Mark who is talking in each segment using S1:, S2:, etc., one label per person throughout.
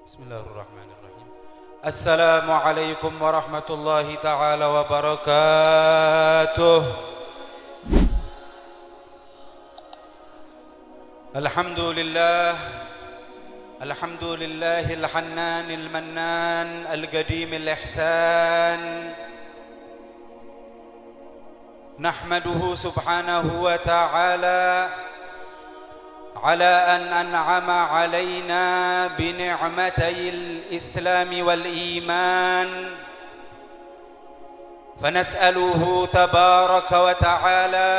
S1: Bismillahirrahmanirrahim. Assalamualaikum warahmatullahi ta'ala wabarakatuh. Alhamdulillah, alhamdulillahil hannanil mannan al-qadimil ihsan. Nahmaduhu subhanahu wa ta'ala على أن أنعم علينا بنعمتي الإسلام والإيمان، فنسأله تبارك وتعالى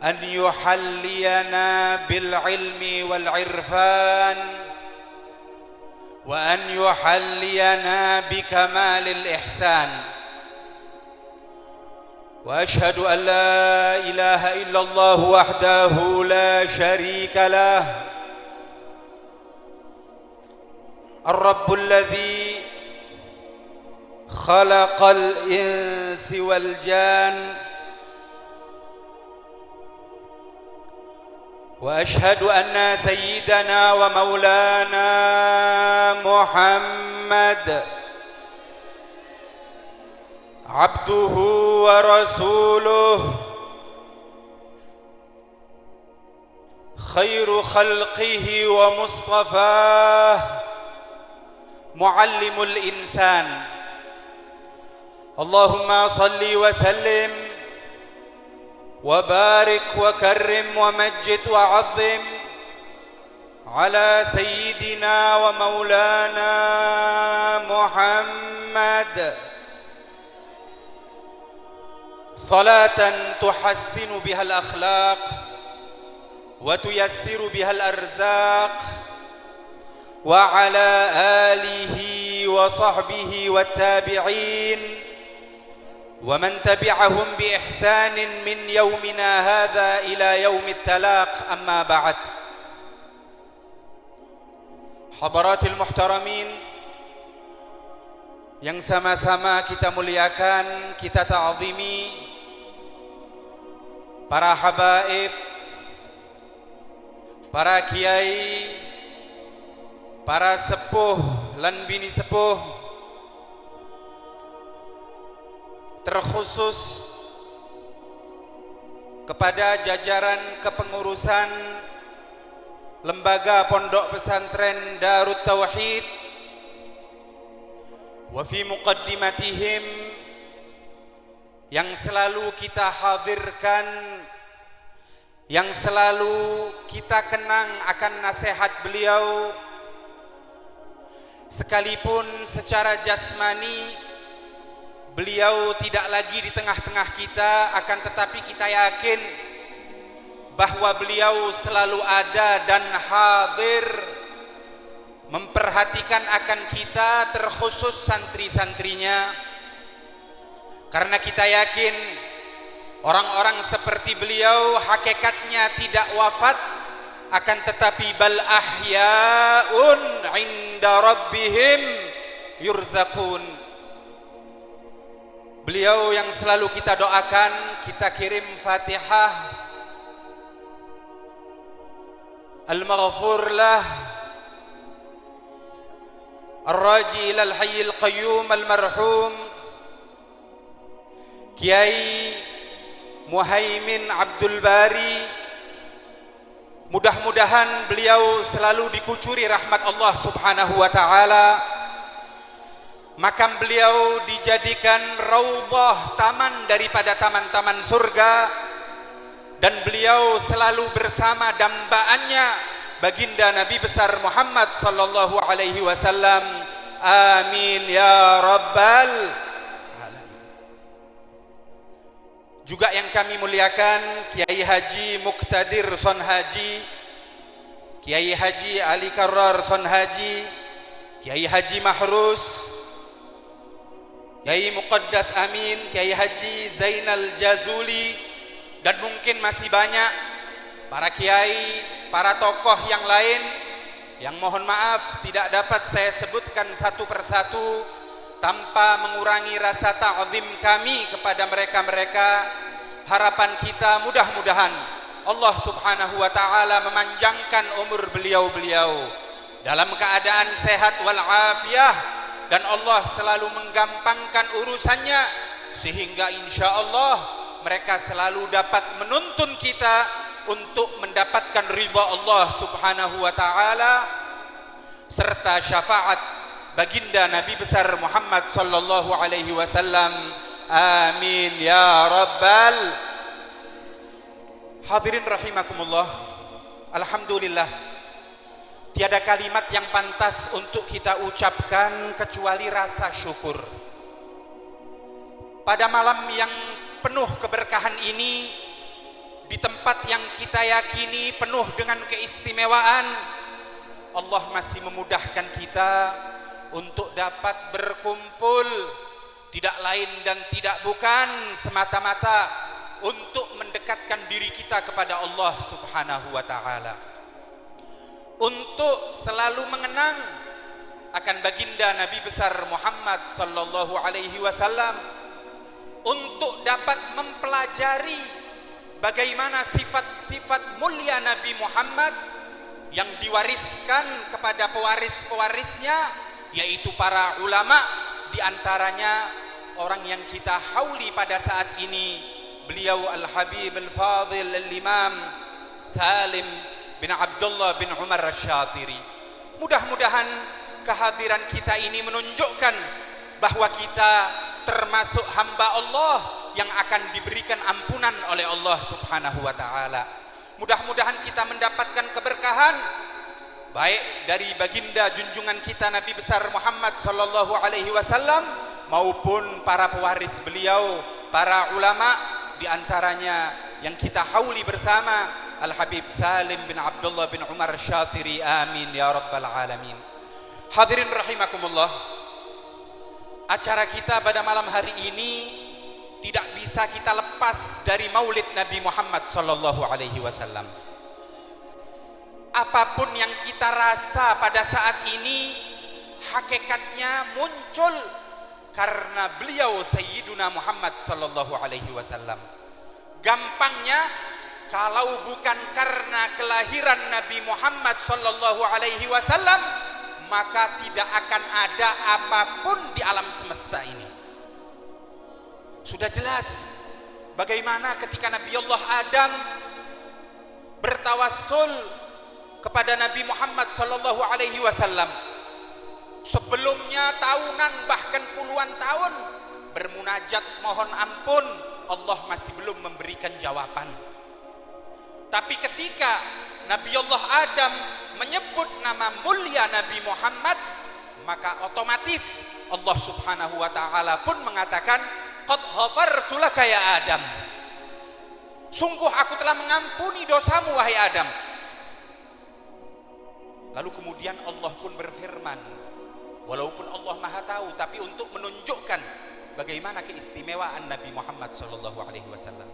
S1: أن يحلينا بالعلم والعرفان، وأن يحلينا بكمال الإحسان. وأشهد أن لا إله إلا الله وحده لا شريك له، الرب الذي خلق الإنس والجان. وأشهد أن سيدنا ومولانا محمد عبده ورسوله، خير خلقه ومصطفاه، معلم الإنسان. اللهم صل وسلم وبارك وكرم ومجد وعظم على سيدنا ومولانا محمد، صلاة تحسن بها الأخلاق وتيسر بها الأرزاق، وعلى آله وصحبه والتابعين ومن تبعهم بإحسان من يومنا هذا إلى يوم التلاق. أما بعد، حضرات المحترمين yang sama-sama kita muliakan, kita ta'zimi, para habaib, para kiai, para sepuh lan bini sepuh, terkhusus kepada jajaran kepengurusan Lembaga Pondok Pesantren Darut Tauhid, wa fi muqaddimatihim, yang selalu kita hadirkan, yang selalu kita kenang akan nasihat beliau, sekalipun secara jasmani beliau tidak lagi di tengah-tengah kita, akan tetapi kita yakin bahwa beliau selalu ada dan hadir memperhatikan akan kita, terkhusus santri-santrinya, karena kita yakin orang-orang seperti beliau hakikatnya tidak wafat, akan tetapi bal ahyaun inda rabbihim yurzaqun. Beliau yang selalu kita doakan, kita kirim Fatihah al-maghfur lah Ar-Raji ilal Hayyil Qayyum al-Marhum Kiai Muhaimin Abdul Bari. Mudah-mudahan beliau selalu dikucuri rahmat Allah subhanahu wa ta'ala, makam beliau dijadikan raudhah, taman daripada taman-taman surga, dan beliau selalu bersama dambaannya baginda Nabi besar Muhammad sallallahu alaihi wasallam. Amin ya rabbal alamin. Juga yang kami muliakan Kiai Haji Muqtadir Son Haji, Kiai Haji Ali Karrar Son Haji, Kiai Haji Mahrus, Kiai Muqaddas Amin, Kiai Haji Zainal Jazuli, dan mungkin masih banyak para kiai, para tokoh yang lain yang mohon maaf tidak dapat saya sebutkan satu persatu tanpa mengurangi rasa ta'zim kami kepada mereka-mereka. Harapan kita mudah-mudahan Allah subhanahu wa ta'ala memanjangkan umur beliau-beliau, dalam keadaan sehat walafiat, dan Allah selalu menggampangkan urusannya, sehingga insya Allah mereka selalu dapat menuntun kita untuk mendapatkan ridha Allah subhanahu wa ta'ala serta syafaat baginda Nabi besar Muhammad sallallahu alaihi wasallam. Amin ya rabbal. Hadirin rahimakumullah, alhamdulillah, tiada kalimat yang pantas untuk kita ucapkan kecuali rasa syukur. Pada malam yang penuh keberkahan ini, di tempat yang kita yakini penuh dengan keistimewaan, Allah masih memudahkan kita untuk dapat berkumpul, tidak lain dan tidak bukan semata-mata untuk mendekatkan diri kita kepada Allah subhanahu wa ta'ala, untuk selalu mengenang akan baginda Nabi besar Muhammad sallallahu alaihi wasallam, untuk dapat mempelajari bagaimana sifat-sifat mulia Nabi Muhammad yang diwariskan kepada pewaris-pewarisnya, yaitu para ulama, diantaranya orang yang kita hauli pada saat ini, beliau Al-Habib Al-Fadhil Al-Imam Salim bin Abdullah bin Umar Asy-Syatiri. Mudah-mudahan kehadiran kita ini menunjukkan bahwa kita termasuk hamba Allah yang akan diberikan ampunan oleh Allah subhanahu wa ta'ala. Mudah-mudahan kita mendapatkan keberkahan baik dari baginda junjungan kita Nabi besar Muhammad sallallahu alaihi wasallam maupun para pewaris beliau, para ulama, diantaranya yang kita hauli bersama Al-Habib Salim bin Abdullah bin Umar Syatiri. Amin ya rabbal alamin. Hadirin rahimakumullah, acara kita pada malam hari ini tidak bisa kita lepas dari maulid Nabi Muhammad sallallahu alaihi wasallam. Apapun yang kita rasa pada saat ini, hakikatnya muncul karena beliau Sayyiduna Muhammad sallallahu alaihi wasallam. Gampangnya, kalau bukan karena kelahiran Nabi Muhammad sallallahu alaihi wasallam, maka tidak akan ada apapun di alam semesta ini. Sudah jelas bagaimana ketika Nabi Allah Adam bertawassul kepada Nabi Muhammad sallallahu alaihi wasallam. Sebelumnya tahunan bahkan puluhan tahun bermunajat mohon ampun, Allah masih belum memberikan jawaban. Tapi ketika Nabi Allah Adam menyebut nama mulia Nabi Muhammad, maka otomatis Allah subhanahu wa ta'ala pun mengatakan, qad ghafartu laka ya Adam, sungguh aku telah mengampuni dosamu wahai Adam. Lalu kemudian Allah pun berfirman, walaupun Allah maha tahu, tapi untuk menunjukkan bagaimana keistimewaan Nabi Muhammad sallallahu alaihi wasallam,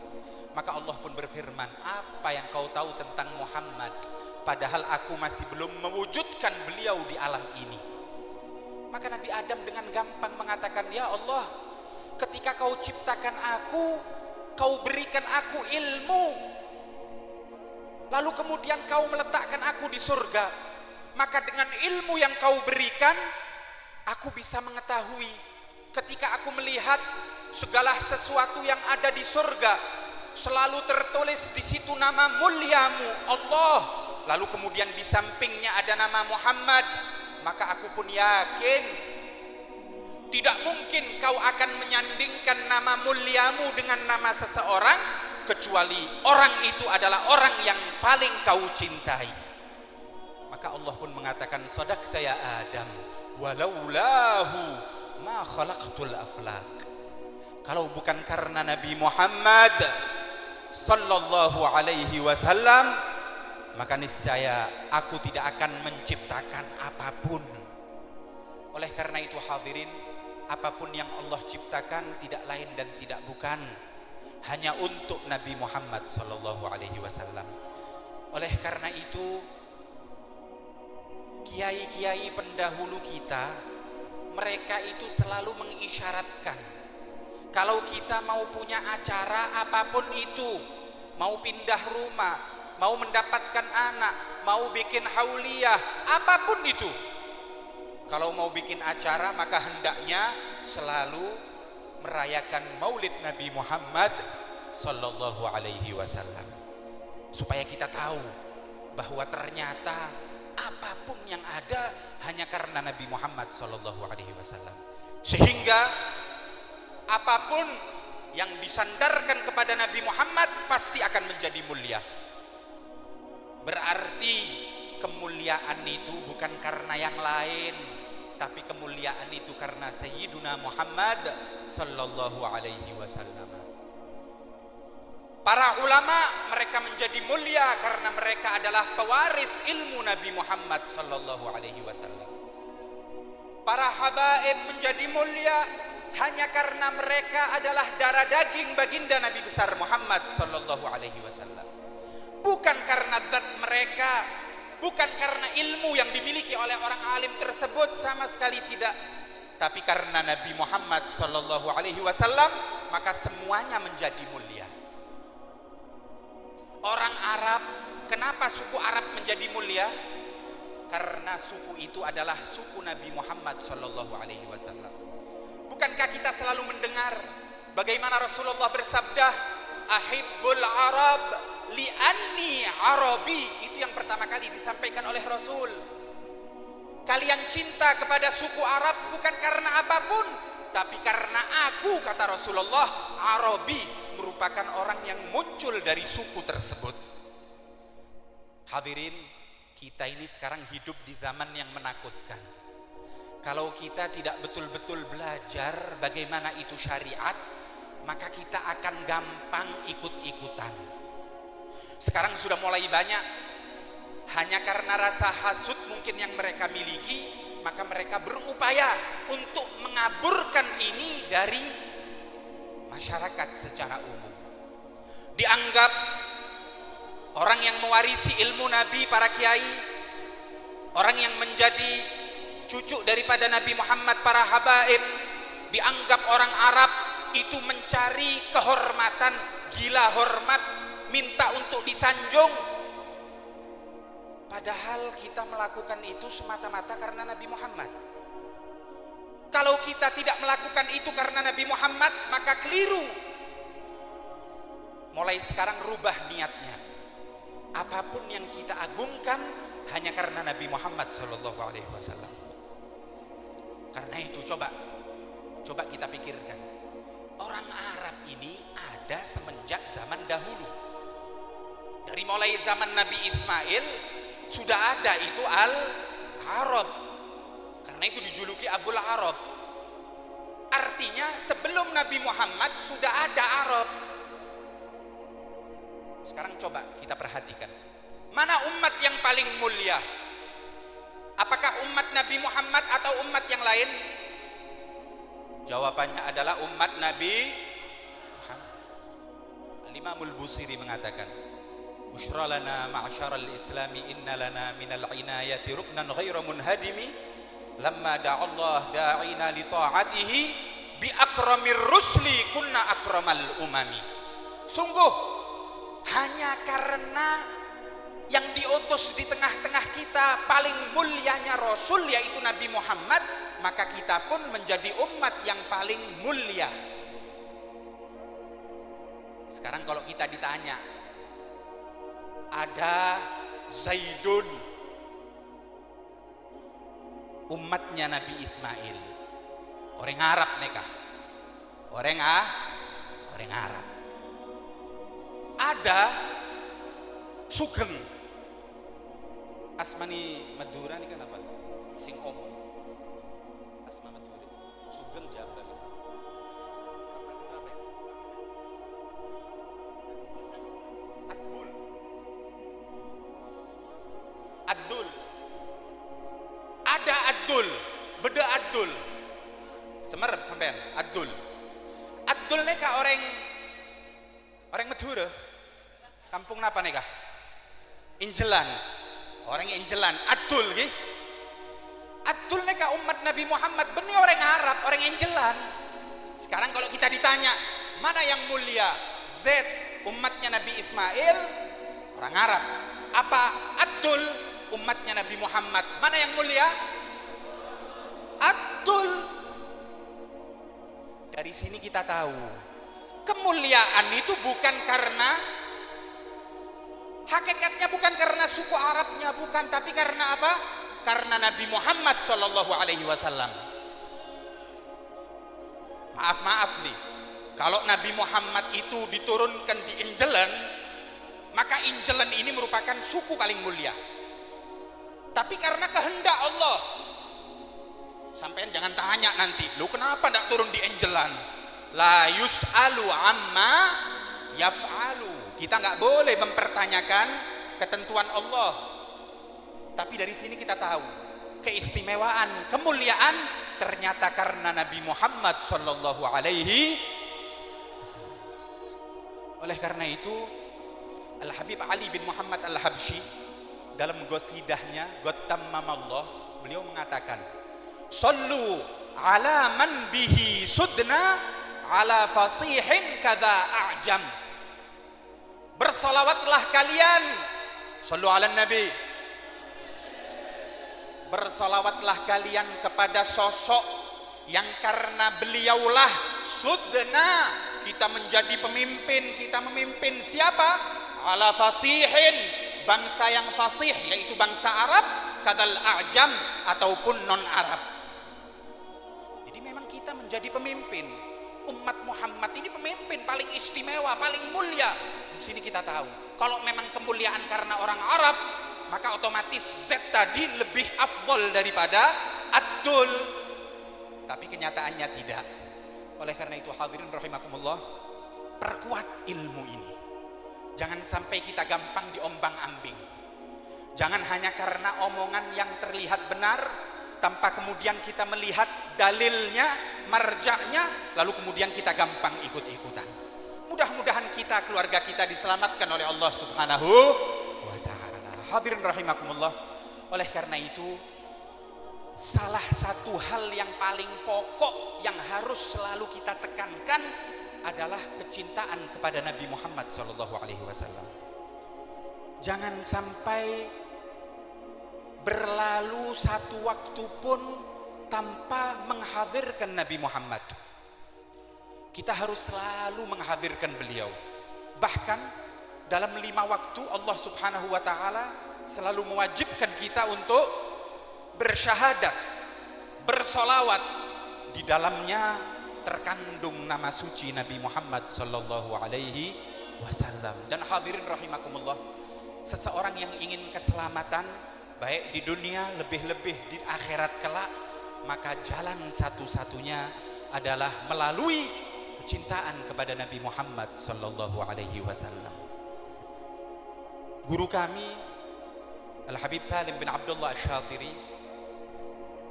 S1: maka Allah pun berfirman, apa yang kau tahu tentang Muhammad, padahal aku masih belum mewujudkan beliau di alam ini. Maka Nabi Adam dengan gampang mengatakan, ya Allah, ketika kau ciptakan aku, kau berikan aku ilmu, lalu kemudian kau meletakkan aku di surga, maka dengan ilmu yang kau berikan, aku bisa mengetahui ketika aku melihat segala sesuatu yang ada di surga, selalu tertulis di situ nama muliamu Allah, lalu kemudian di sampingnya ada nama Muhammad, maka aku pun yakin tidak mungkin kau akan menyandingkan nama muliamu dengan nama seseorang kecuali orang itu adalah orang yang paling kau cintai. Maka Allah pun mengatakan, sadaqta ya Adam, walaulahu ma khalaqtul aflak. Kalau bukan karena Nabi Muhammad sallallahu alaihi wasallam, maka niscaya aku tidak akan menciptakan apapun. Oleh karena itu hadirin, apapun yang Allah ciptakan tidak lain dan tidak bukan hanya untuk Nabi Muhammad sallallahu alaihi wasallam. Oleh karena itu, kiai-kiai pendahulu kita, mereka itu selalu mengisyaratkan, kalau kita mau punya acara apapun itu, mau pindah rumah, mau mendapatkan anak, mau bikin hauliyah, apapun itu. Kalau mau bikin acara maka hendaknya selalu merayakan Maulid Nabi Muhammad sallallahu alaihi wasallam. Supaya kita tahu bahwa ternyata apapun yang ada hanya karena Nabi Muhammad sallallahu alaihi wasallam. Sehingga apapun yang disandarkan kepada Nabi Muhammad pasti akan menjadi mulia. Berarti kemuliaan itu bukan karena yang lain, tapi kemuliaan itu karena Sayyiduna Muhammad sallallahu alaihi wasallam. Para ulama mereka menjadi mulia karena mereka adalah pewaris ilmu Nabi Muhammad sallallahu alaihi wasallam. Para habaib menjadi mulia hanya karena mereka adalah darah daging baginda Nabi besar Muhammad sallallahu alaihi wasallam. Bukan karena zat mereka, bukan karena ilmu yang dimiliki oleh orang alim tersebut, sama sekali tidak. Tapi karena Nabi Muhammad sallallahu alaihi wasallam, maka semuanya menjadi mulia. Orang Arab, kenapa suku Arab menjadi mulia? Karena suku itu adalah suku Nabi Muhammad sallallahu alaihi wasallam. Bukankah kita selalu mendengar bagaimana Rasulullah bersabda, "Ahibbul Arab li'anni Arabi." Itu yang pertama kali disampaikan oleh Rasul. Kalian cinta kepada suku Arab bukan karena apapun, tapi karena aku, kata Rasulullah, Arabi, merupakan orang yang muncul dari suku tersebut. Hadirin, kita ini sekarang hidup di zaman yang menakutkan. Kalau kita tidak betul-betul belajar bagaimana itu syariat, maka kita akan gampang ikut-ikutan. Sekarang sudah mulai banyak, hanya karena rasa hasud mungkin yang mereka miliki, maka mereka berupaya untuk mengaburkan ini dari masyarakat secara umum. Dianggap orang yang mewarisi ilmu Nabi, para kiai, orang yang menjadi cucu daripada Nabi Muhammad, para habaib, dianggap orang Arab itu mencari kehormatan, gila hormat, minta untuk disanjung. Padahal kita melakukan itu semata-mata karena Nabi Muhammad. Kalau kita tidak melakukan itu karena Nabi Muhammad, maka keliru. Mulai sekarang rubah niatnya. Apapun yang kita agungkan hanya karena Nabi Muhammad sallallahu alaihi wasallam. Karena itu coba kita pikirkan. Orang Arab ini ada semenjak zaman dahulu. Dari mulai zaman Nabi Ismail sudah ada itu Al-Arab. Karena itu dijuluki Abul Arab. Artinya sebelum Nabi Muhammad sudah ada Arab. Sekarang coba kita perhatikan. Mana umat yang paling mulia? Apakah umat Nabi Muhammad atau umat yang lain? Jawabannya adalah umat Nabi Muhammad. Al-Imamul Busiri mengatakan, "Bushra lana ma'syaral islami inna lana minal inayati ruknan ghairu munhadimi lamma da'allah da'ina li ta'atihi bi akramir rusli kunna akramal umami." Sungguh hanya karena yang diutus di tengah-tengah kita paling mulianya Rasul, yaitu Nabi Muhammad, maka kita pun menjadi umat yang paling mulia. Sekarang kalau kita ditanya, ada Zaidun, umatnya Nabi Ismail, orang Arab nikah, orang Arab. Ada Sugeng, asmani Madura ini kan apa? Sing om, asma Madura, Sugeng Jabar. Adul, ada Adul, beda Adul, semerep sampean. Adul neka orang Madura, kampung napa neka? Injelan, orang Injelan. Adul gih. Adul neka umat Nabi Muhammad, benih orang Arab, orang Injelan. Sekarang kalau kita ditanya, mana yang mulia? Z, umatnya Nabi Ismail, Orang Arab. Apa Atul? Umatnya Nabi Muhammad. Mana yang mulia? Atul. Dari sini kita tahu kemuliaan itu bukan karena hakikatnya, bukan karena suku Arabnya, bukan, tapi karena apa? Karena Nabi Muhammad Shallallahu Alaihi Wasallam. Maaf nih, kalau Nabi Muhammad itu diturunkan di Injelan, maka Injelan ini merupakan suku paling mulia. Tapi karena kehendak Allah, sampean jangan tanya nanti, lu kenapa tidak turun di Injelan? La yus'alu amma yaf'alu. Kita nggak boleh mempertanyakan ketentuan Allah. Tapi dari sini kita tahu keistimewaan, kemuliaan ternyata karena Nabi Muhammad Sallallahu Alaihi Wasallam. Oleh karena itu, Al Habib Ali bin Muhammad Al Habsyi dalam gosidahnya Gottammamallah, beliau mengatakan, Sallu ala man bihi sudna ala fasihin kada a'jam. Bersalawatlah kalian, sallu ala nabi, bersalawatlah kalian kepada sosok yang karena beliaulah sudna kita menjadi pemimpin. Kita memimpin siapa? Ala fasihin, bangsa yang fasih, yaitu bangsa Arab, kadal a'jam ataupun non Arab. Jadi memang kita menjadi pemimpin. Umat Muhammad ini pemimpin paling istimewa, paling mulia. Di sini kita tahu, kalau memang kemuliaan karena orang Arab, maka otomatis Z tadi lebih afdol daripada Atul. Tapi kenyataannya tidak. Oleh karena itu hadirin rahimakumullah, perkuat ilmu ini. Jangan sampai kita gampang diombang-ambing. Jangan hanya karena omongan yang terlihat benar, tanpa kemudian kita melihat dalilnya, marjaknya, lalu kemudian kita gampang ikut-ikutan. Mudah-mudahan kita, keluarga kita diselamatkan oleh Allah Subhanahu wa ta'ala. Hadirin rahimakumullah. Oleh karena itu, salah satu hal yang paling pokok yang harus selalu kita tekankan adalah kecintaan kepada Nabi Muhammad SAW. Jangan sampai berlalu satu waktu pun tanpa menghadirkan Nabi Muhammad. Kita harus selalu menghadirkan beliau. Bahkan dalam 5 waktu Allah Subhanahu wa ta'ala selalu mewajibkan kita untuk bersyahadat, bersolawat. Di dalamnya terkandung nama suci Nabi Muhammad sallallahu alaihi wasallam. Dan hadirin rahimakumullah, seseorang yang ingin keselamatan baik di dunia, lebih-lebih di akhirat kelak, maka jalan satu-satunya adalah melalui kecintaan kepada Nabi Muhammad sallallahu alaihi wasallam. Guru kami Al Habib Salim bin Abdullah Asy-Syatiri,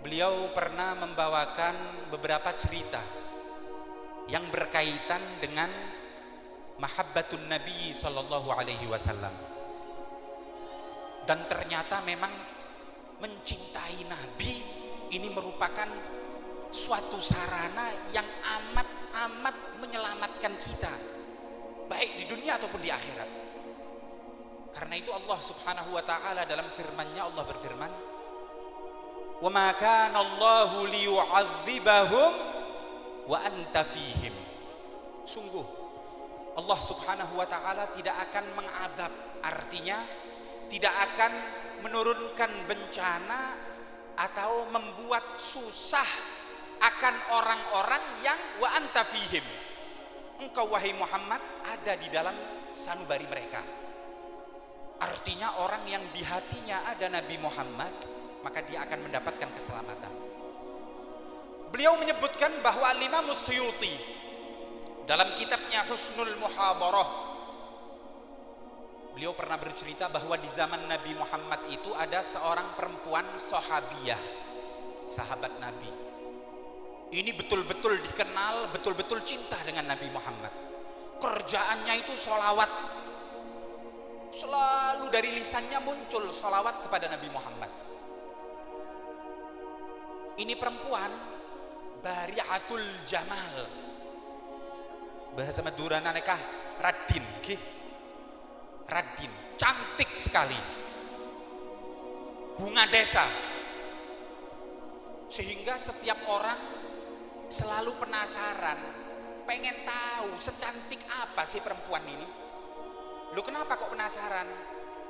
S1: beliau pernah membawakan beberapa cerita yang berkaitan dengan mahabbatun Nabi sallallahu alaihi wasallam. Dan ternyata memang mencintai Nabi ini merupakan suatu sarana yang amat menyelamatkan kita, baik di dunia ataupun di akhirat. Karena itu Allah Subhanahu wa ta'ala dalam firman-Nya, Allah berfirman, "Wa ma kana Allahu liyu'adzibahum wa anta fihim." Sungguh Allah Subhanahu wa ta'ala tidak akan mengazab, artinya tidak akan menurunkan bencana atau membuat susah akan orang-orang yang wa anta fihim. Engkau wahai Muhammad ada di dalam sanubari mereka. Artinya orang yang di hatinya ada Nabi Muhammad, maka dia akan mendapatkan keselamatan. Beliau menyebutkan bahwa Imam Suyuti dalam kitabnya Husnul Muhadarah, beliau pernah bercerita bahwa di zaman Nabi Muhammad itu ada seorang perempuan sahabiyah, sahabat Nabi. Ini betul-betul dikenal, betul-betul cinta dengan Nabi Muhammad. Kerjaannya itu sholawat. Selalu dari lisannya muncul sholawat kepada Nabi Muhammad. Ini perempuan bariatul jamal. Bahasa Madura nanekah Radin. Radin, cantik sekali, bunga desa, sehingga setiap orang selalu penasaran, pengen tahu secantik apa sih perempuan ini. Lu kenapa kok penasaran?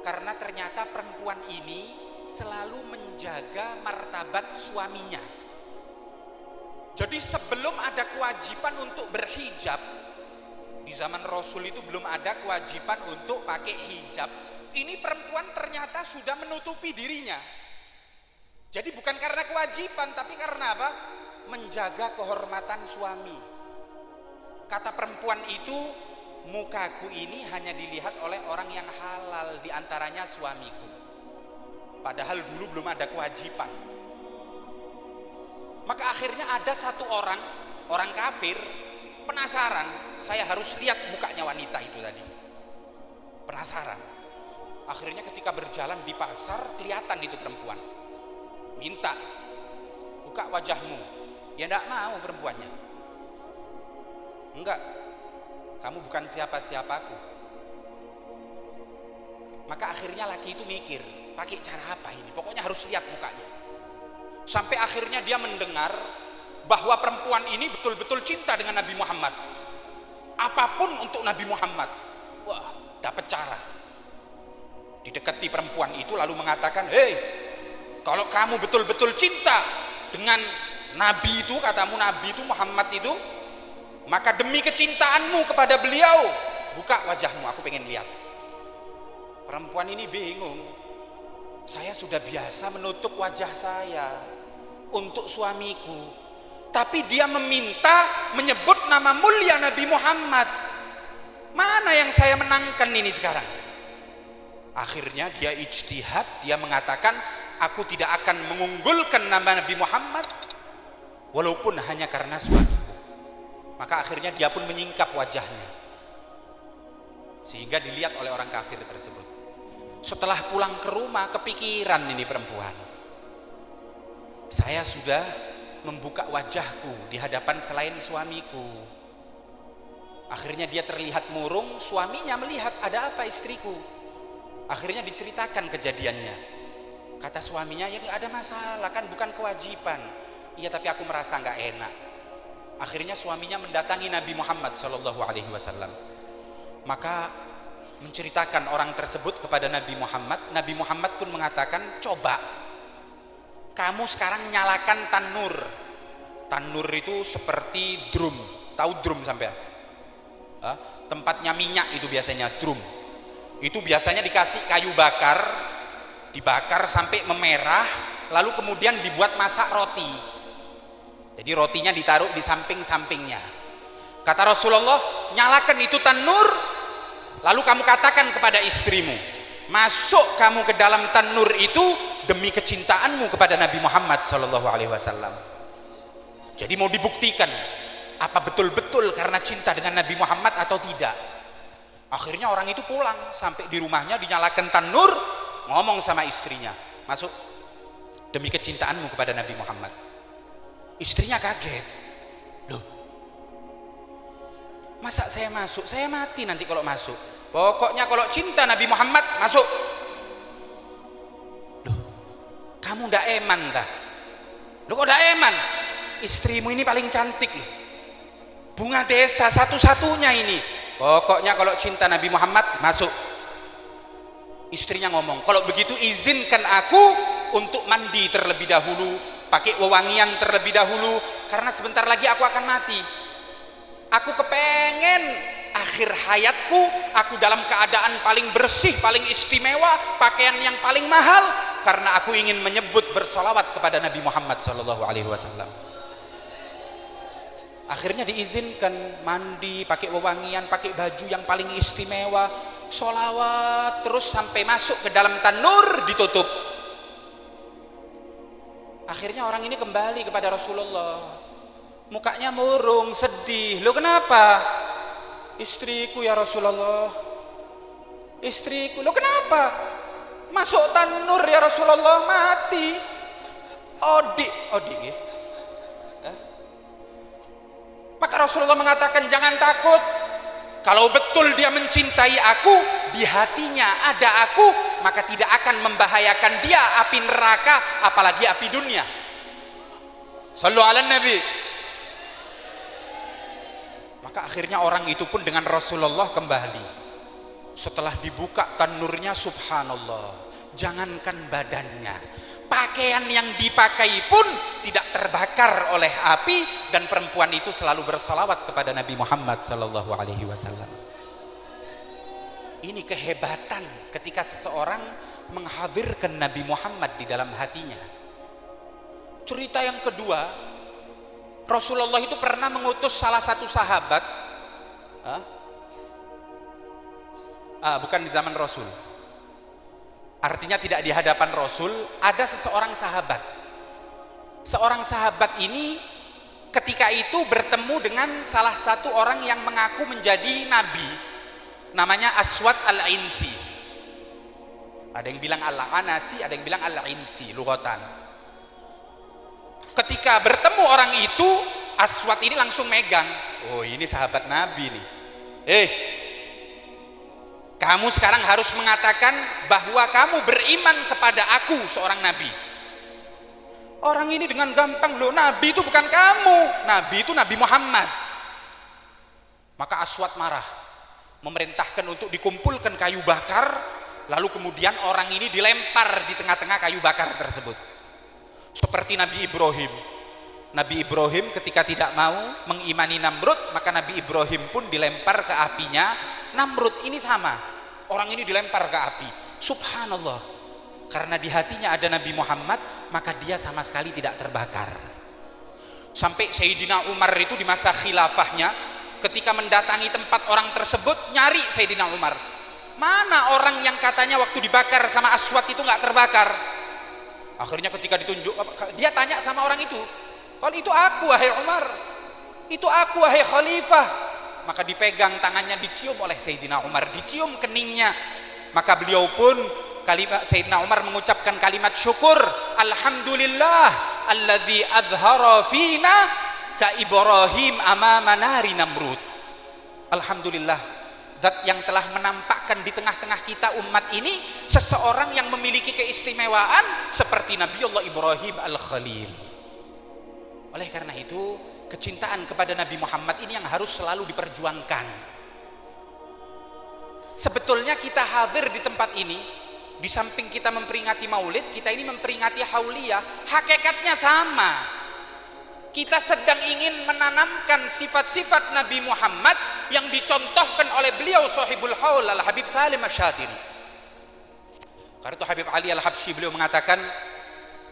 S1: Karena ternyata perempuan ini selalu menjaga martabat suaminya. Jadi sebelum ada kewajiban untuk berhijab, di zaman Rasul itu belum ada kewajiban untuk pakai hijab. Ini perempuan ternyata sudah menutupi dirinya. Jadi bukan karena kewajiban, tapi karena apa? Menjaga kehormatan suami. Kata perempuan itu, mukaku ini hanya dilihat oleh orang yang halal, diantaranya suamiku. Padahal dulu belum ada kewajiban. Maka akhirnya ada satu orang kafir, penasaran, saya harus lihat mukanya wanita itu tadi. Penasaran. Akhirnya ketika berjalan di pasar, kelihatan itu perempuan. Minta, buka wajahmu. Ya enggak mau perempuannya. Enggak, kamu bukan siapa-siapaku. Maka akhirnya laki itu mikir, pakai cara apa ini? Pokoknya harus lihat mukanya. Sampai akhirnya dia mendengar bahwa perempuan ini betul-betul cinta dengan Nabi Muhammad. Apapun untuk Nabi Muhammad. Wah, dapat cara. Didekati perempuan itu lalu mengatakan, hei, kalau kamu betul-betul cinta dengan Nabi itu, katamu Nabi itu Muhammad itu, maka demi kecintaanmu kepada beliau, buka wajahmu, aku pengen lihat. Perempuan ini bingung. Saya sudah biasa menutup wajah saya untuk suamiku, tapi dia meminta menyebut nama mulia Nabi Muhammad. Mana yang saya menangkan ini sekarang? Akhirnya dia ijtihad, dia mengatakan, aku tidak akan mengunggulkan nama Nabi Muhammad walaupun hanya karena suamiku. Maka akhirnya dia pun menyingkap wajahnya, sehingga dilihat oleh orang kafir tersebut. Setelah pulang ke rumah, kepikiran ini perempuan, saya sudah membuka wajahku di hadapan selain suamiku. Akhirnya dia terlihat murung, suaminya melihat, ada apa istriku? Akhirnya diceritakan kejadiannya. Kata suaminya, ya nggak ada masalah, kan bukan kewajiban. Iya, tapi aku merasa nggak enak. Akhirnya suaminya mendatangi Nabi Muhammad SAW. Maka menceritakan orang tersebut kepada Nabi Muhammad. Nabi Muhammad pun mengatakan, coba kamu sekarang nyalakan tanur. Tanur itu seperti drum. Tahu drum sampean? Tempatnya minyak itu biasanya drum. Itu biasanya dikasih kayu bakar, dibakar sampai memerah, lalu kemudian dibuat masak roti. Jadi rotinya ditaruh di samping-sampingnya. Kata Rasulullah, nyalakan itu tanur, lalu kamu katakan kepada istrimu, masuk kamu ke dalam tanur itu demi kecintaanmu kepada Nabi Muhammad SAW. Jadi mau dibuktikan apa betul-betul karena cinta dengan Nabi Muhammad atau tidak. Akhirnya orang itu pulang, sampai di rumahnya dinyalakan tanur, ngomong sama istrinya, masuk demi kecintaanmu kepada Nabi Muhammad. Istrinya kaget, loh, masa saya masuk? Saya mati nanti kalau masuk. Pokoknya kalau cinta Nabi Muhammad, masuk. Loh, kamu ndak eman dah? Loh, kok ndak eman? Istrimu ini paling cantik loh, bunga desa satu-satunya ini. Pokoknya kalau cinta Nabi Muhammad, masuk. Istrinya ngomong, kalau begitu izinkan aku untuk mandi terlebih dahulu, pakai wewangian terlebih dahulu, karena sebentar lagi aku akan mati. Aku kepengen akhir hayatku aku dalam keadaan paling bersih, paling istimewa, pakaian yang paling mahal, karena aku ingin menyebut bersolawat kepada Nabi Muhammad SAW. Akhirnya diizinkan mandi, pakai wewangian, pakai baju yang paling istimewa, solawat terus sampai masuk ke dalam tanur, ditutup. Akhirnya orang ini kembali kepada Rasulullah, mukanya murung, sedih. Loh, kenapa? Istriku ya Rasulullah, istriku. Loh, kenapa? Masuk tanur ya Rasulullah, mati. Odik ya. Maka Rasulullah mengatakan, jangan takut, Kalau betul dia mencintai aku, di hatinya ada aku, maka tidak akan membahayakan dia api neraka, apalagi api dunia. Sallu ala Nabi. Maka akhirnya orang itu pun dengan Rasulullah kembali. Setelah dibuka tanurnya, subhanallah, jangankan badannya, pakaian yang dipakai pun tidak terbakar oleh api, dan perempuan itu selalu bersalawat kepada Nabi Muhammad sallallahu alaihi wasallam. Ini kehebatan ketika seseorang menghadirkan Nabi Muhammad di dalam hatinya. Cerita yang kedua, Rasulullah itu pernah mengutus salah satu sahabat, bukan di zaman Rasul, artinya tidak di hadapan Rasul, ada seseorang sahabat. Seorang sahabat ini ketika itu bertemu dengan salah satu orang yang mengaku menjadi nabi, namanya Aswad al-Insi. Ada yang bilang al-Anasi, ada yang bilang al-Insi lughatan. Ketika bertemu orang itu, Aswad ini langsung megang, oh ini sahabat Nabi nih. Kamu sekarang harus mengatakan bahwa kamu beriman kepada aku, seorang nabi. Orang ini dengan gampang, loh nabi itu bukan kamu, nabi itu Nabi Muhammad. Maka Aswad marah, memerintahkan untuk dikumpulkan kayu bakar, lalu kemudian orang ini dilempar di tengah-tengah kayu bakar tersebut. Seperti Nabi Ibrahim. Nabi Ibrahim ketika tidak mau mengimani Namrud, maka Nabi Ibrahim pun dilempar ke apinya. Namrud ini sama, orang ini dilempar ke api. Subhanallah, karena di hatinya ada Nabi Muhammad, maka dia sama sekali tidak terbakar. Sampai Sayyidina Umar itu di masa khilafahnya, ketika mendatangi tempat orang tersebut, nyari Sayyidina Umar, mana orang yang katanya waktu dibakar sama Aswad itu nggak terbakar. Akhirnya ketika ditunjuk, dia tanya sama orang itu, kalau itu aku wahai Umar, itu aku wahai Khalifah. Maka dipegang tangannya, dicium oleh Sayyidina Umar, dicium keningnya. Maka beliau pun, Sayyidina Umar mengucapkan kalimat syukur, alhamdulillah alladzi adhara fina ka Ibrahim amama nari Namrud. Alhamdulillah, zat yang telah menampakkan di tengah-tengah kita umat ini seseorang yang memiliki keistimewaan seperti Nabiullah Ibrahim al-Khalil. Oleh karena itu, kecintaan kepada Nabi Muhammad ini yang harus selalu diperjuangkan. Sebetulnya kita hadir di tempat ini, di samping kita memperingati maulid, kita ini memperingati hauliyah, hakikatnya sama. Kita sedang ingin menanamkan sifat-sifat Nabi Muhammad yang dicontohkan oleh beliau sahibul haul Al-Habib Salim Asy-Syadili. Karena itu Habib Ali Al-Habsyi beliau mengatakan,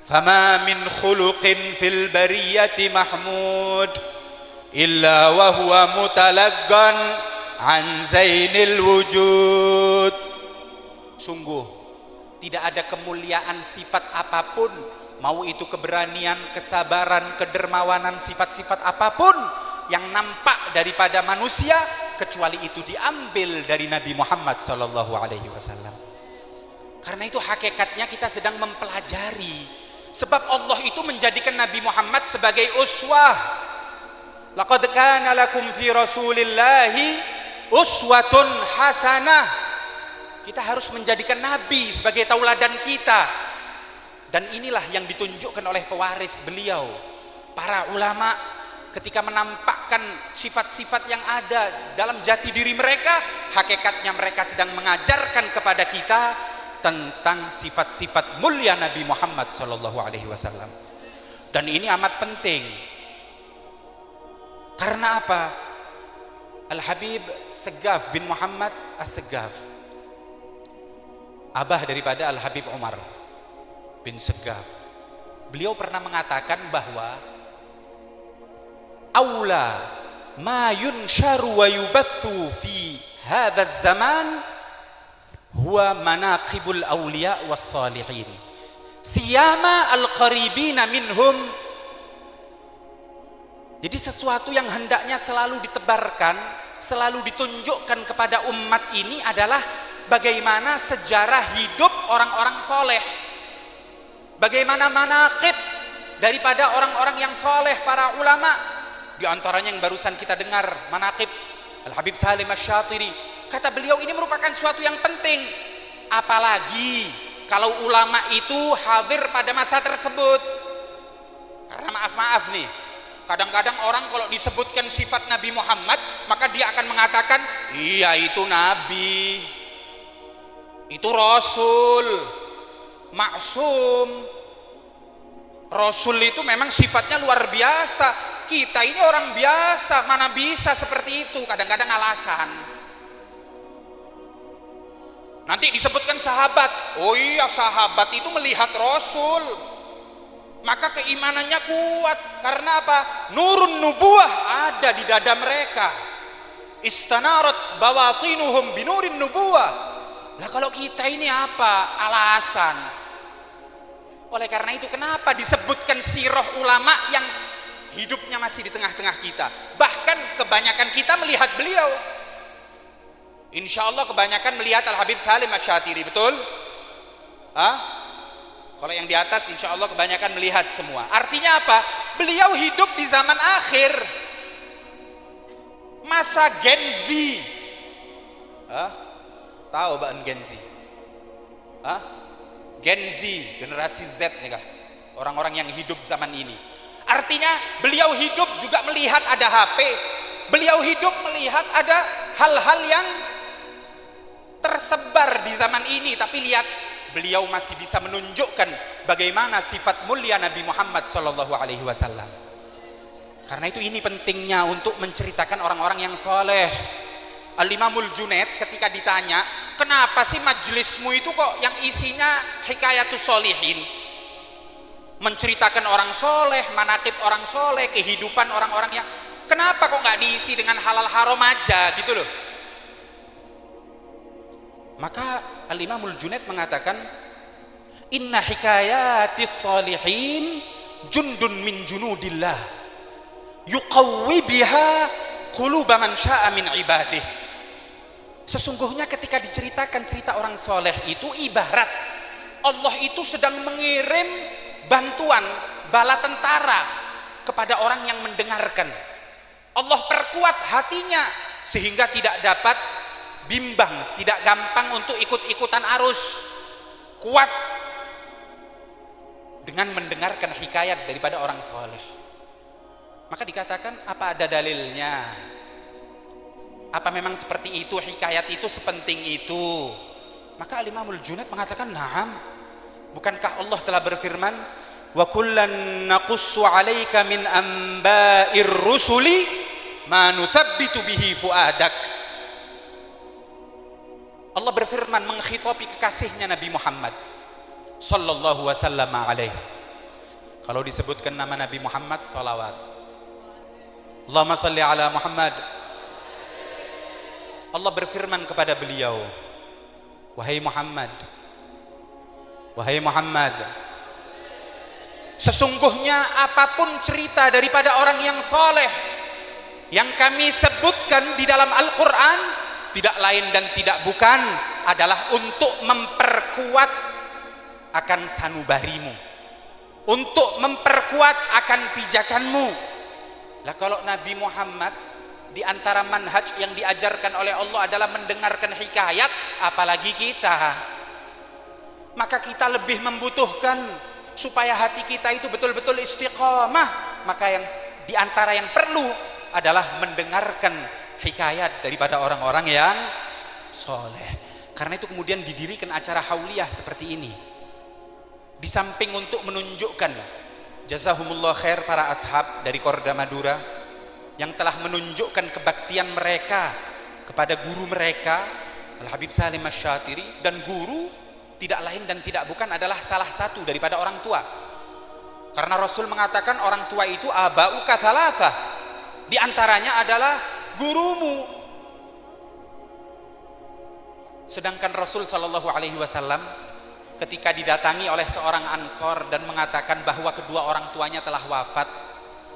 S1: fama min khuluqin fil bariyati mahmud illa wa huwa mutalaggan an zainil wujud. Sungguh tidak ada kemuliaan sifat apapun, mau itu keberanian, kesabaran, kedermawanan, sifat-sifat apapun yang nampak daripada manusia, kecuali itu diambil dari Nabi Muhammad sallallahu alaihi wasallam. Karena itu hakikatnya kita sedang mempelajari, sebab Allah itu menjadikan Nabi Muhammad sebagai uswah. Laqad kana lakum fi rasulillahi uswatun hasanah. Kita harus menjadikan Nabi sebagai tauladan kita. Dan inilah yang ditunjukkan oleh pewaris beliau, para ulama, ketika menampakkan sifat-sifat yang ada dalam jati diri mereka, hakikatnya mereka sedang mengajarkan kepada kita tentang sifat-sifat mulia Nabi Muhammad SAW. Dan ini amat penting. Karena apa? Al-Habib Segaf bin Muhammad As-Segaf, abah daripada Al-Habib Umar bin Segaf, beliau pernah mengatakan bahwa aula ma yunsharu wa yubathu fi hadzal zaman huwa manaqibul awliya was salihin siyama al-qaribina minhum. Jadi sesuatu yang hendaknya selalu ditebarkan, selalu ditunjukkan kepada umat ini adalah bagaimana sejarah hidup orang-orang soleh, bagaimana manaqib daripada orang-orang yang soleh, para ulama. Di antaranya yang barusan kita dengar, manaqib Al-Habib Salim Asy-Syatiri, kata beliau ini merupakan suatu yang penting, apalagi kalau ulama itu hadir pada masa tersebut. Karena maaf nih, kadang-kadang orang kalau disebutkan sifat Nabi Muhammad, maka dia akan mengatakan, iya itu Nabi, itu Rasul, maksum. Rasul itu memang sifatnya luar biasa. Kita ini orang biasa, mana bisa seperti itu. Kadang-kadang alasan. Nanti disebutkan sahabat, oh iya sahabat itu melihat Rasul, maka keimanannya kuat. Karena apa? Nurun nubuwah ada di dada mereka. Istanarat bawatinuhum binurin nubuwah. Lah kalau kita ini apa? Alasan. Oleh karena itu kenapa disebutkan sirah ulama yang hidupnya masih di tengah-tengah kita? Bahkan kebanyakan kita melihat beliau. Insya Allah kebanyakan melihat Al-Habib Salim Asy-Syatiri, betul? Kalau yang di atas insya Allah kebanyakan melihat semua. Artinya apa? Beliau hidup di zaman akhir, masa Gen Z. Tahu Mbak Gen Z? Gen Z, generasi Z nih kah? Orang-orang yang hidup zaman ini. Artinya beliau hidup juga melihat ada HP. Beliau hidup melihat ada hal-hal yang tersebar di zaman ini. Tapi lihat, beliau masih bisa menunjukkan bagaimana sifat mulia Nabi Muhammad SAW. Karena itu ini pentingnya untuk menceritakan orang-orang yang soleh. Al-Imamul Junaid ketika ditanya, kenapa sih majelismu itu kok yang isinya hikayatus sholihin, menceritakan orang soleh, manaqib orang soleh, kehidupan orang-orang yang, kenapa kok nggak diisi dengan halal haram aja gitu loh. Maka Al-Imamul Junaid mengatakan, inna hikayatis sholihin jundun min junudillah yuqawwi biha quluba man syaa min ibadih. Sesungguhnya ketika diceritakan cerita orang soleh itu ibarat Allah itu sedang mengirim bantuan bala tentara kepada orang yang mendengarkan. Allah perkuat hatinya sehingga tidak dapat bimbang, tidak gampang untuk ikut-ikutan arus. Kuat dengan mendengarkan hikayat daripada orang soleh. Maka dikatakan, apa ada dalilnya? Apa memang seperti itu, hikayat itu sepenting itu? Maka Al-Imamul Junaid mengatakan, na'am. Bukankah Allah telah berfirman, wa kullan naqussu 'alaika min amba'ir rusuli ma nuthabbitu bihi fuadak. Allah berfirman mengkhitabi kekasihnya Nabi Muhammad sallallahu wasallam alaihi. Kalau disebutkan nama Nabi Muhammad, salawat. Allahumma salli ala Muhammad. Allah berfirman kepada beliau, wahai Muhammad, wahai Muhammad, sesungguhnya apapun cerita daripada orang yang soleh yang kami sebutkan di dalam Al-Quran, tidak lain dan tidak bukan adalah untuk memperkuat akan sanubarimu, untuk memperkuat akan pijakanmu. Lah kalau Nabi Muhammad di antara manhaj yang diajarkan oleh Allah adalah mendengarkan hikayat, apalagi kita. Maka kita lebih membutuhkan supaya hati kita itu betul-betul istiqamah. Maka yang di antara yang perlu adalah mendengarkan hikayat daripada orang-orang yang soleh. Karena itu kemudian didirikan acara hauliyah seperti ini. Di samping untuk menunjukkan jazahumullah khair para ashab dari Korda Madura yang telah menunjukkan kebaktian mereka kepada guru mereka Al-Habib Salim Asy-Syatiri, dan guru tidak lain dan tidak bukan adalah salah satu daripada orang tua. Karena Rasul mengatakan orang tua itu aba'uka thalathah, di antaranya adalah gurumu. Sedangkan Rasul sallallahu alaihi wasallam ketika didatangi oleh seorang Ansor dan mengatakan bahwa kedua orang tuanya telah wafat,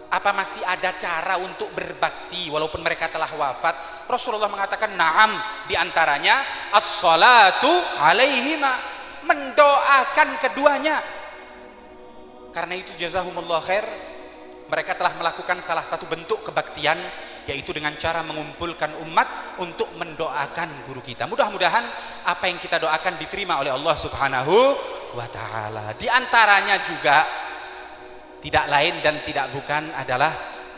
S1: apa masih ada cara untuk berbakti walaupun mereka telah wafat? Rasulullah mengatakan, na'am, diantaranya as-salatu alaihima, mendoakan keduanya. Karena itu jazahumullah khair, mereka telah melakukan salah satu bentuk kebaktian, yaitu dengan cara mengumpulkan umat untuk mendoakan guru kita. Mudah-mudahan apa yang kita doakan diterima oleh Allah Subhanahu wa taala. Di antaranya juga tidak lain dan tidak bukan adalah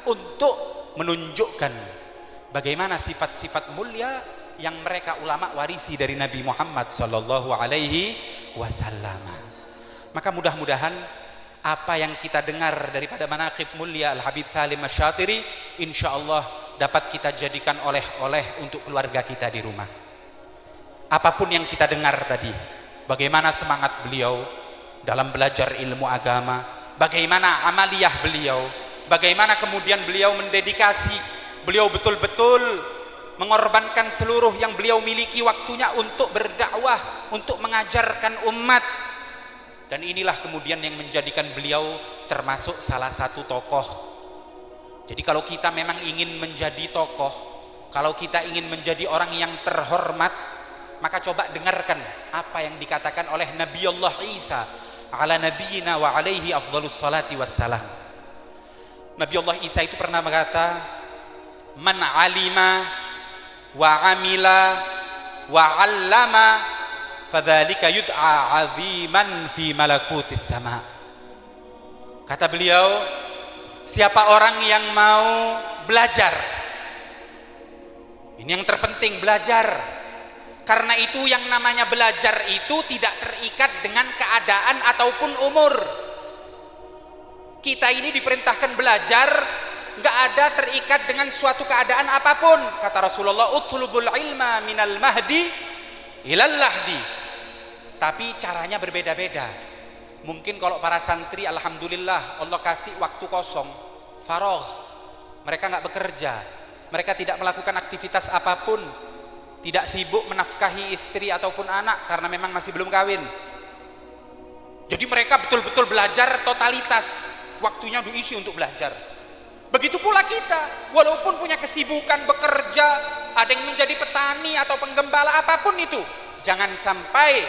S1: untuk menunjukkan bagaimana sifat-sifat mulia yang mereka ulama warisi dari Nabi Muhammad sallallahu alaihi wasallam. Maka mudah-mudahan apa yang kita dengar daripada manaqib mulia Al-Habib Salim Asy-Syatiri insyaallah dapat kita jadikan oleh-oleh untuk keluarga kita di rumah. Apapun yang kita dengar tadi, bagaimana semangat beliau dalam belajar ilmu agama, bagaimana amaliyah beliau, bagaimana kemudian beliau mendedikasi, beliau betul-betul mengorbankan seluruh yang beliau miliki waktunya untuk berdakwah, untuk mengajarkan umat. Dan inilah kemudian yang menjadikan beliau termasuk salah satu tokoh. Jadi kalau kita memang ingin menjadi tokoh, kalau kita ingin menjadi orang yang terhormat, maka coba dengarkan apa yang dikatakan oleh Nabiullah Isa ala nabiyina wa alaihi afdhalus salati wassalam. Nabiullah Isa itu pernah berkata, man alima wa amila wa allama fadzalika yud'a 'aziman fi malakutis sama. Kata beliau, siapa orang yang mau belajar, ini yang terpenting, belajar. Karena itu yang namanya belajar itu tidak terikat dengan keadaan ataupun umur. Kita ini diperintahkan belajar, nggak ada terikat dengan suatu keadaan apapun. Kata Rasulullah, utlubul ilma minal mahdi ilal lahdi. Tapi caranya berbeda-beda. Mungkin kalau para santri, alhamdulillah Allah kasih waktu kosong, faragh, mereka nggak bekerja, mereka tidak melakukan aktivitas apapun, tidak sibuk menafkahi istri ataupun anak karena memang masih belum kawin. Jadi mereka betul-betul belajar totalitas, waktunya diisi untuk belajar. Begitu pula kita, walaupun punya kesibukan bekerja, ada yang menjadi petani atau penggembala, apapun itu, jangan sampai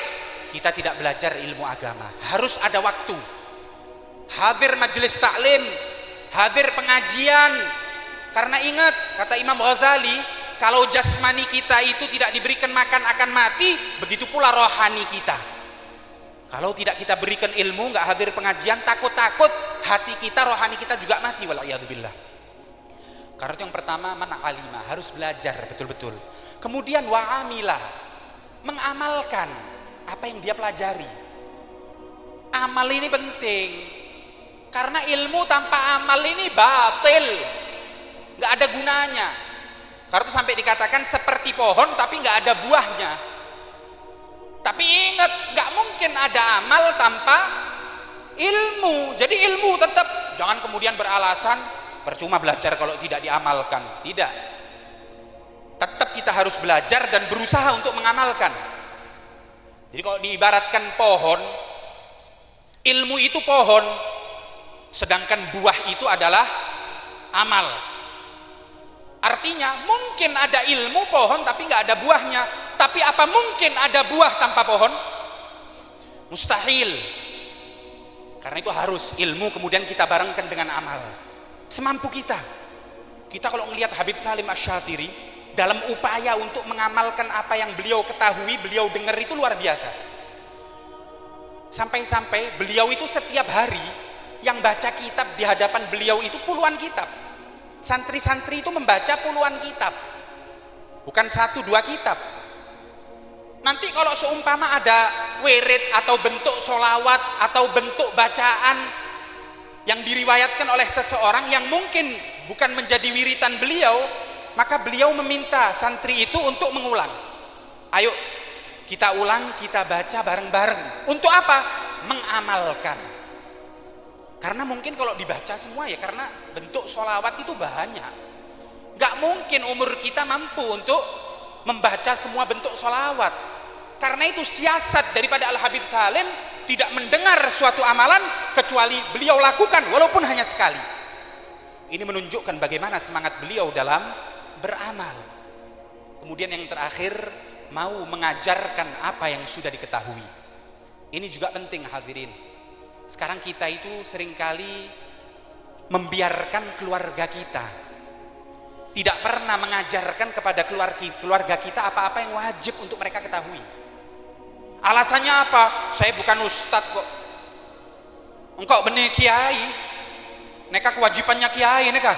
S1: kita tidak belajar ilmu agama. Harus ada waktu. Hadir majelis taklim, hadir pengajian. Karena ingat, kata Imam Ghazali, kalau jasmani kita itu tidak diberikan makan akan mati, begitu pula rohani kita. Kalau tidak kita berikan ilmu, nggak hadir pengajian, takut-takut hati kita, rohani kita juga mati. Wala'iyadzubillah. Karena itu yang pertama, mana alimah, harus belajar betul-betul. Kemudian wa'amilah, mengamalkan apa yang dia pelajari. Amal ini penting, karena ilmu tanpa amal ini batil, nggak ada gunanya. Karena itu sampai dikatakan seperti pohon tapi nggak ada buahnya. Tapi ingat, nggak mungkin ada amal tanpa ilmu. Jadi ilmu tetap, jangan kemudian beralasan percuma belajar kalau tidak diamalkan. Tidak, tetap kita harus belajar dan berusaha untuk mengamalkan. Jadi kalau diibaratkan pohon, ilmu itu pohon, sedangkan buah itu adalah amal. Artinya mungkin ada ilmu pohon tapi nggak ada buahnya. Tapi apa mungkin ada buah tanpa pohon? Mustahil. Karena itu harus ilmu kemudian kita barengkan dengan amal. Semampu kita. Kita kalau melihat Habib Salim Asy-Syatiri dalam upaya untuk mengamalkan apa yang beliau ketahui, beliau dengar itu luar biasa. Sampai-sampai beliau itu setiap hari yang baca kitab di hadapan beliau itu puluhan kitab. Santri-santri itu membaca puluhan kitab, bukan 1-2 kitab. Nanti kalau seumpama ada wirid atau bentuk sholawat atau bentuk bacaan yang diriwayatkan oleh seseorang yang mungkin bukan menjadi wiritan beliau, maka beliau meminta santri itu untuk mengulang. Ayo kita ulang, kita baca bareng-bareng. Untuk apa? Mengamalkan. Karena mungkin kalau dibaca semua ya, karena bentuk sholawat itu banyak, gak mungkin umur kita mampu untuk membaca semua bentuk sholawat. Karena itu siasat daripada Al-Habib Salim tidak mendengar suatu amalan kecuali beliau lakukan walaupun hanya sekali. Ini menunjukkan bagaimana semangat beliau dalam beramal. Kemudian yang terakhir, mau mengajarkan apa yang sudah diketahui. Ini juga penting hadirin. Sekarang kita itu seringkali membiarkan keluarga kita, tidak pernah mengajarkan kepada keluarga kita apa-apa yang wajib untuk mereka ketahui. Alasannya apa? Saya bukan ustadz kok. Engkau benih kiai, neka kewajibannya kiai neka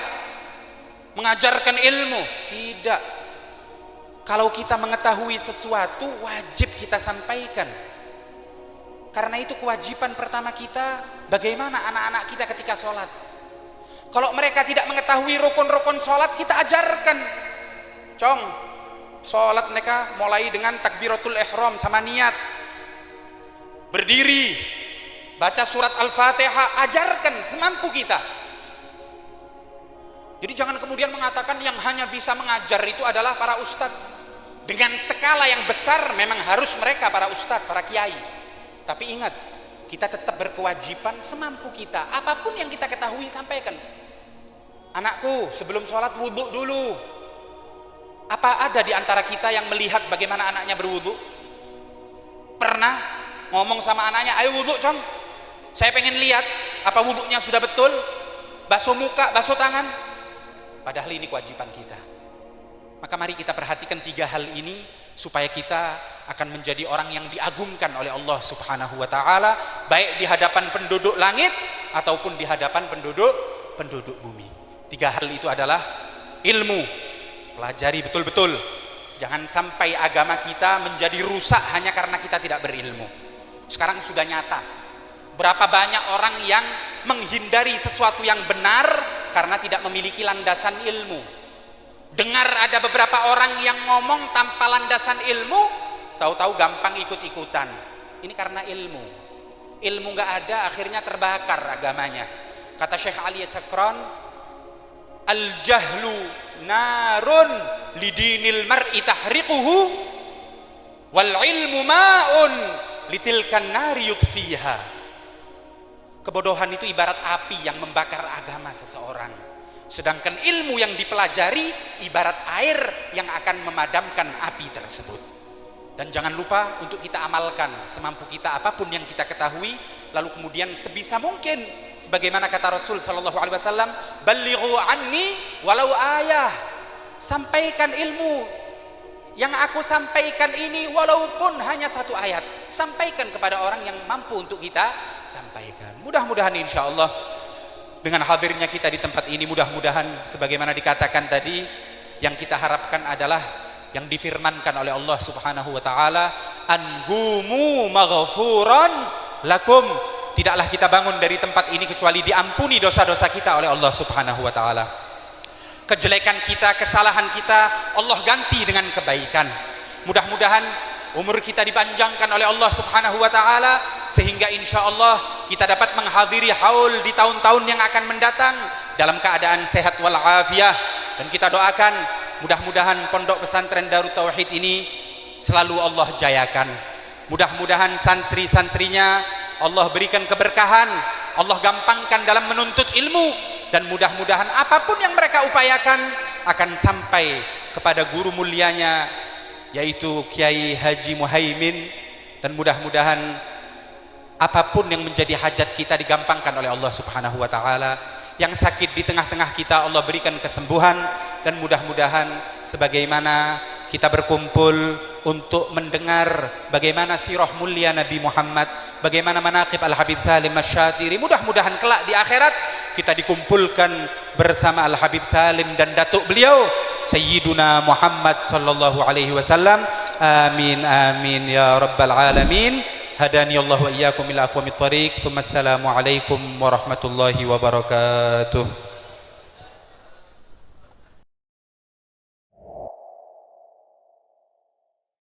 S1: mengajarkan ilmu. Tidak. Kalau kita mengetahui sesuatu, wajib kita sampaikan. Karena itu kewajiban pertama kita, bagaimana anak-anak kita ketika sholat. Kalau mereka tidak mengetahui rukun-rukun sholat, kita ajarkan. Cong, sholat mereka mulai dengan takbiratul ihram sama niat. Berdiri, baca surat Al-Fatihah, ajarkan semampu kita. Jadi jangan kemudian mengatakan yang hanya bisa mengajar itu adalah para ustadz. Dengan skala yang besar memang harus mereka para ustadz, para kiai. Tapi ingat, kita tetap berkewajiban semampu kita. Apapun yang kita ketahui sampaikan. Anakku, sebelum sholat wudhu dulu. Apa ada di antara kita yang melihat bagaimana anaknya berwudhu? Pernah ngomong sama anaknya, ayo wudhu cong, saya pengen lihat apa wudhunya sudah betul, basuh muka, basuh tangan. Padahal ini kewajiban kita. Maka mari kita perhatikan 3 hal ini supaya kita akan menjadi orang yang diagungkan oleh Allah Subhanahu wa taala, baik di hadapan penduduk langit ataupun di hadapan penduduk bumi. 3 hal itu adalah ilmu. Pelajari betul-betul. Jangan sampai agama kita menjadi rusak hanya karena kita tidak berilmu. Sekarang sudah nyata. Berapa banyak orang yang menghindari sesuatu yang benar karena tidak memiliki landasan ilmu. Dengar ada beberapa orang yang ngomong tanpa landasan ilmu, tahu-tahu gampang ikut-ikutan. Ini karena ilmu. Ilmu nggak ada, akhirnya terbakar agamanya. Kata Syekh Ali Sakran, al-jahlu narun lidinil mar'i tahriquhu wal ilmu ma'un litilkan nari yutfiha. Kebodohan itu ibarat api yang membakar agama seseorang. Sedangkan ilmu yang dipelajari ibarat air yang akan memadamkan api tersebut. Dan jangan lupa untuk kita amalkan semampu kita apapun yang kita ketahui, lalu kemudian sebisa mungkin sebagaimana kata Rasul sallallahu alaihi wasallam, "Ballighu anni walau ayah." Sampaikan ilmu yang aku sampaikan ini walaupun hanya 1 ayat. Sampaikan kepada orang yang mampu untuk kita sampaikan. Mudah-mudahan insyaallah dengan hadirnya kita di tempat ini, mudah-mudahan sebagaimana dikatakan tadi, yang kita harapkan adalah yang difirmankan oleh Allah Subhanahu wa taala, angumu maghfuran lakum. Tidaklah kita bangun dari tempat ini kecuali diampuni dosa-dosa kita oleh Allah Subhanahu wa taala. Kejelekan kita, kesalahan kita Allah ganti dengan kebaikan. Mudah-mudahan umur kita dipanjangkan oleh Allah Subhanahu wa taala sehingga insyaallah kita dapat menghadiri haul di tahun-tahun yang akan mendatang dalam keadaan sehat wal afiyah. Dan kita doakan mudah-mudahan pondok pesantren Darut Tauhid ini selalu Allah jayakan. Mudah-mudahan santri-santrinya Allah berikan keberkahan, Allah gampangkan dalam menuntut ilmu, dan mudah-mudahan apapun yang mereka upayakan akan sampai kepada guru mulianya yaitu Kiai Haji Muhaimin. Dan mudah-mudahan apapun yang menjadi hajat kita digampangkan oleh Allah Subhanahu wa taala. Yang sakit di tengah-tengah kita Allah berikan kesembuhan. Dan mudah-mudahan sebagaimana kita berkumpul untuk mendengar bagaimana sirah mulia Nabi Muhammad, bagaimana manaqib Al-Habib Salim Asy-Syatiri, mudah-mudahan kelak di akhirat kita dikumpulkan bersama Al-Habib Salim dan datuk beliau Sayyiduna Muhammad sallallahu alaihi wasallam. Amin amin ya rabbal alamin. Hadani Allah wa iyyakum ila aqwamit thariq. Assalamu alaikum warahmatullahi wabarakatuh.